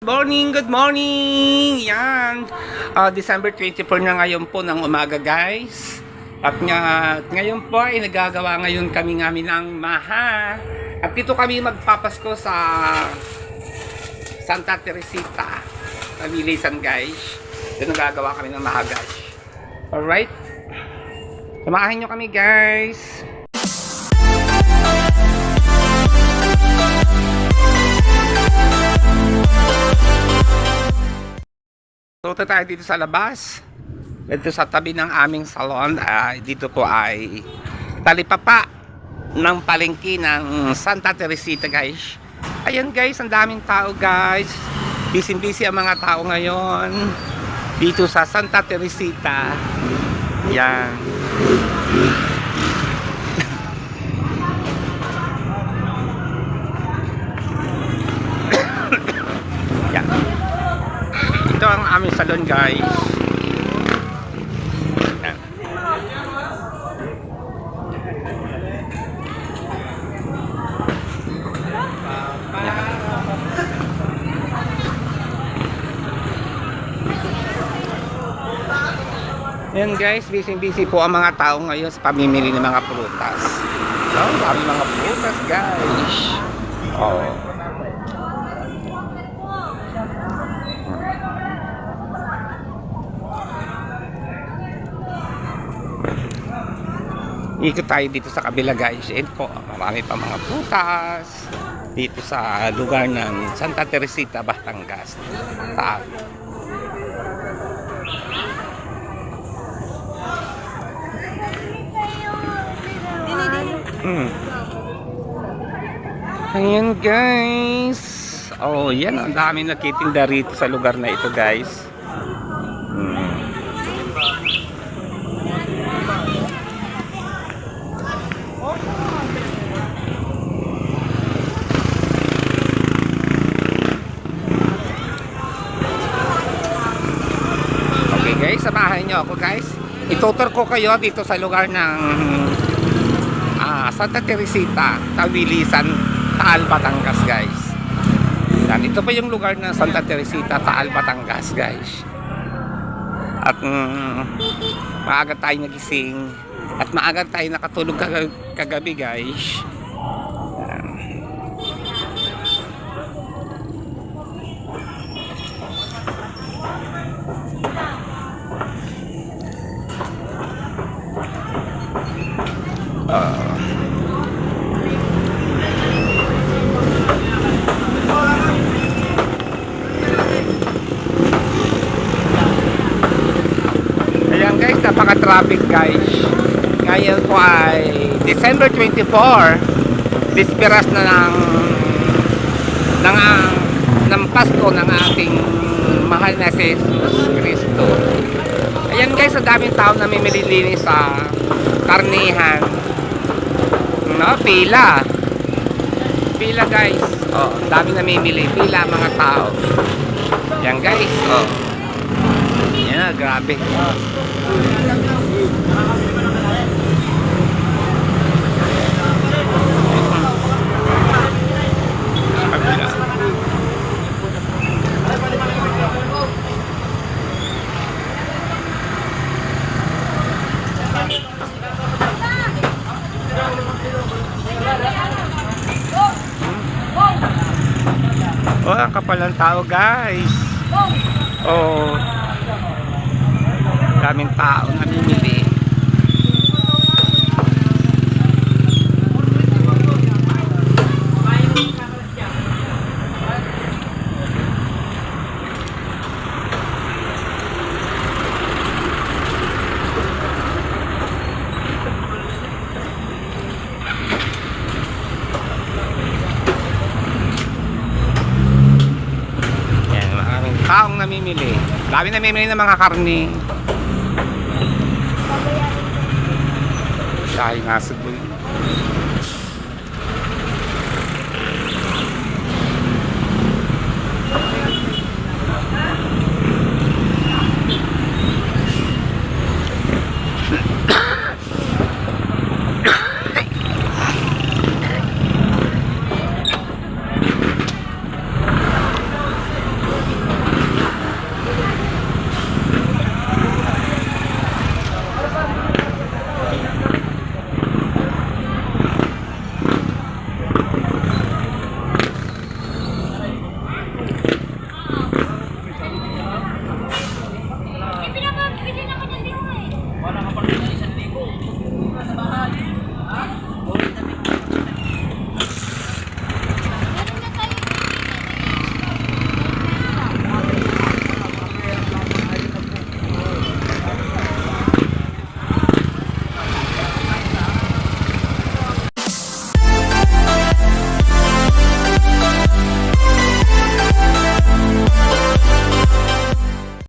Good morning! Yan! December 24 na ngayon po ng umaga, guys. At ngayon po ay nagagawa ngayon kami ng maha. At dito kami magpapasko sa Santa Teresita, Tabilisan, guys. Dito nagagawa kami ng maha, guys. Alright? Samahan nyo kami, guys. So, tayo dito sa labas. Dito sa tabi ng aming salon. Dito po ay talipapa ng palengke ng Santa Teresita, guys. Ayan, guys, ang daming tao, guys. Busy ang mga tao ngayon dito sa Santa Teresita. Yan. Yan. Ito ang aming salon, guys. Yan. Yan, guys, busy po ang mga tao ngayon sa pamimili ng mga prutas. So, dami mga prutas, guys. Oh. Ikot tayo dito sa kabila, guys. Ito po, marami pa mga prutas dito sa lugar ng Santa Teresita, Batangas. Ayan, guys. Oh, yan, ang dami nagtitinda rito sa lugar na ito, guys. Okay, guys, samahan nyo ako, guys. Itutur ko kayo dito sa lugar ng Santa Teresita, Tabilisan, Taal, Batangas, guys. Yan, ito pa yung lugar ng Santa Teresita, Taal, Batangas, guys. At maaga tayo nagising at maaga tayo nakatulog kagabi, guys. Yan. Ayan, guys, napaka-traffic, guys. Ngayon po ay December 24, bisperas na ng Pasko ng ating mahal na si Jesus Cristo. Ayan, guys, ang daming tao na mimili sa karnihan. No, pila, guys. Oh, dami namimili, pila mga tao. Yan, guys. Oh, yan, grabe. Oh, ang kapal ng tao, guys. Oh, daming tao namimili. Taong namimili. Dami namimili ng mga karne. Dahil nga sa